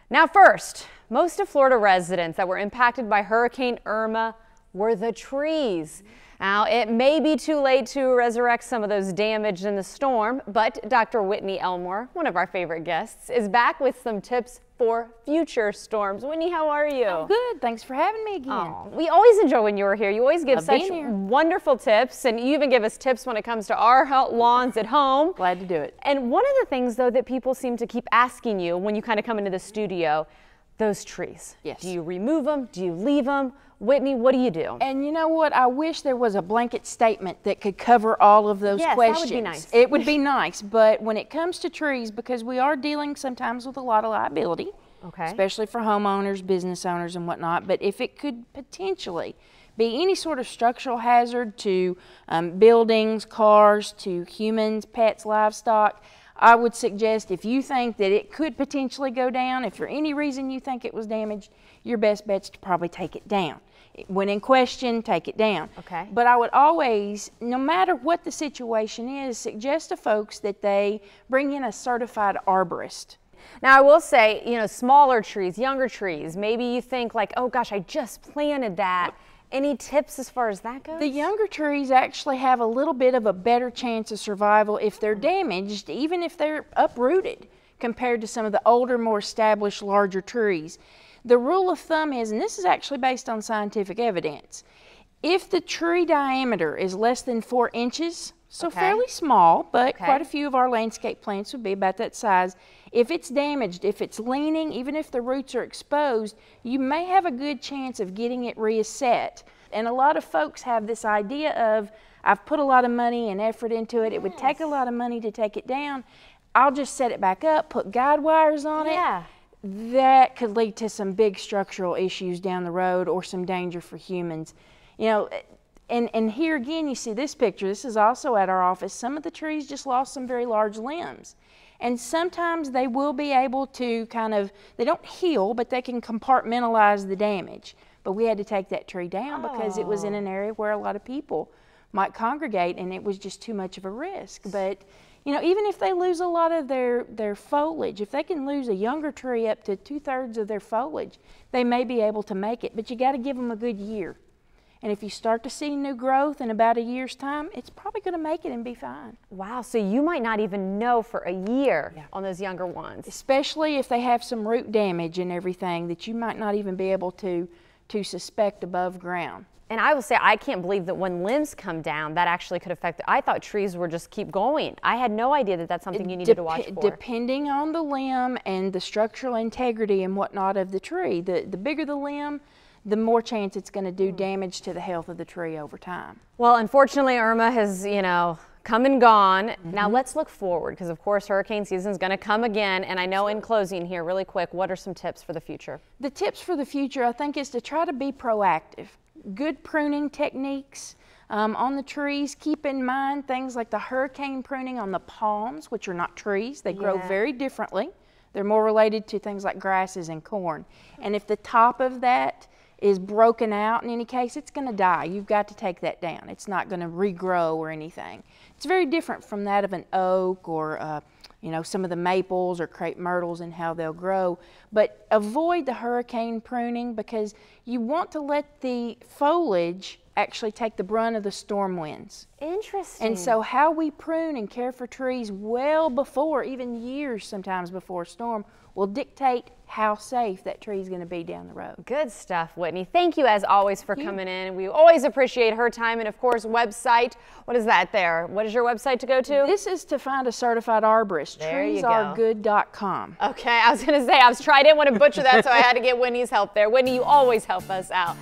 Now first, most of Florida residents that were impacted by Hurricane Irma were the trees. Now, it may be too late to resurrect some of those damaged in the storm, but Dr. Whitney Elmore, one of our favorite guests, is back with some tips for future storms. Whitney, how are you? I'm good. Thanks for having me again. Oh, we always enjoy when you're here. You always give such wonderful tips, and you even give us tips when it comes to our lawns at home. Glad to do it. And one of the things, though, that people seem to keep asking you when you kind of come into the studio, those trees. Yes. Do you remove them? Do you leave them? Whitney, what do you do? And you know what? I wish there was a blanket statement that could cover all of those questions. That would be nice. It would be nice, but when it comes to trees, because we are dealing sometimes with a lot of liability, especially for homeowners, business owners, and whatnot, but if it could potentially be any sort of structural hazard to buildings, cars, to humans, pets, livestock, I would suggest if you think that it could potentially go down, if for any reason you think it was damaged, your best bet's to probably take it down. When in question, take it down. Okay. But I would always, no matter what the situation is, suggest to folks that they bring in a certified arborist. Now, I will say, you know, smaller trees, younger trees, maybe you think like, oh gosh, I just planted that. Any tips as far as that goes? The younger trees actually have a little bit of a better chance of survival if they're damaged, even if they're uprooted, compared to some of the older, more established, larger trees. The rule of thumb is, and this is actually based on scientific evidence, if the tree diameter is less than 4 inches, so fairly small, but quite a few of our landscape plants would be about that size. If it's damaged, if it's leaning, even if the roots are exposed, you may have a good chance of getting it reset. And a lot of folks have this idea of, I've put a lot of money and effort into it, it would take a lot of money to take it down, I'll just set it back up, put guide wires on it. That could lead to some big structural issues down the road or some danger for humans. You know, and here again, you see this picture. This is also at our office. Some of the trees just lost some very large limbs. And sometimes they will be able to kind of, they don't heal, but they can compartmentalize the damage. But we had to take that tree down because it was in an area where a lot of people might congregate and it was just too much of a risk. But you know, even if they lose a lot of their foliage, if they can lose a younger tree up to 2/3 of their foliage, they may be able to make it, but you got to give them a good year. And if you start to see new growth in about a year's time, it's probably going to make it and be fine. Wow, so you might not even know for a year on those younger ones. Especially if they have some root damage and everything that you might not even be able to suspect above ground. And I will say, I can't believe that when limbs come down, that actually could affect I thought trees were just keep going. I had no idea that that's something you needed to watch for. Depending on the limb and the structural integrity and whatnot of the tree, the bigger the limb, the more chance it's going to do damage to the health of the tree over time. Well, unfortunately, Irma has, you know, come and gone. Now let's look forward, because of course hurricane season is going to come again. And I know in closing here, really quick, what are some tips for the future? The tips for the future, I think, is to try to be proactive. Good pruning techniques on the trees. Keep in mind things like the hurricane pruning on the palms, which are not trees. They grow very differently. They're more related to things like grasses and corn. And if the top of that is broken out in any case, it's going to die. You've got to take that down. It's not going to regrow or anything. It's very different from that of an oak or you know, some of the maples or crepe myrtles and how they'll grow. But avoid the hurricane pruning because you want to let the foliage actually take the brunt of the storm winds. Interesting. And so how we prune and care for trees well before, even years sometimes before a storm, will dictate how safe that tree is going to be down the road. Good stuff, Whitney. Thank you as always for coming in. We always appreciate her time, and of course website. What is that there? What is your website to go to? This is to find a certified arborist. treesaregood.com. Okay, I was going to say, I didn't want to butcher that, so I had to get Whitney's help there. Whitney, you always help us out.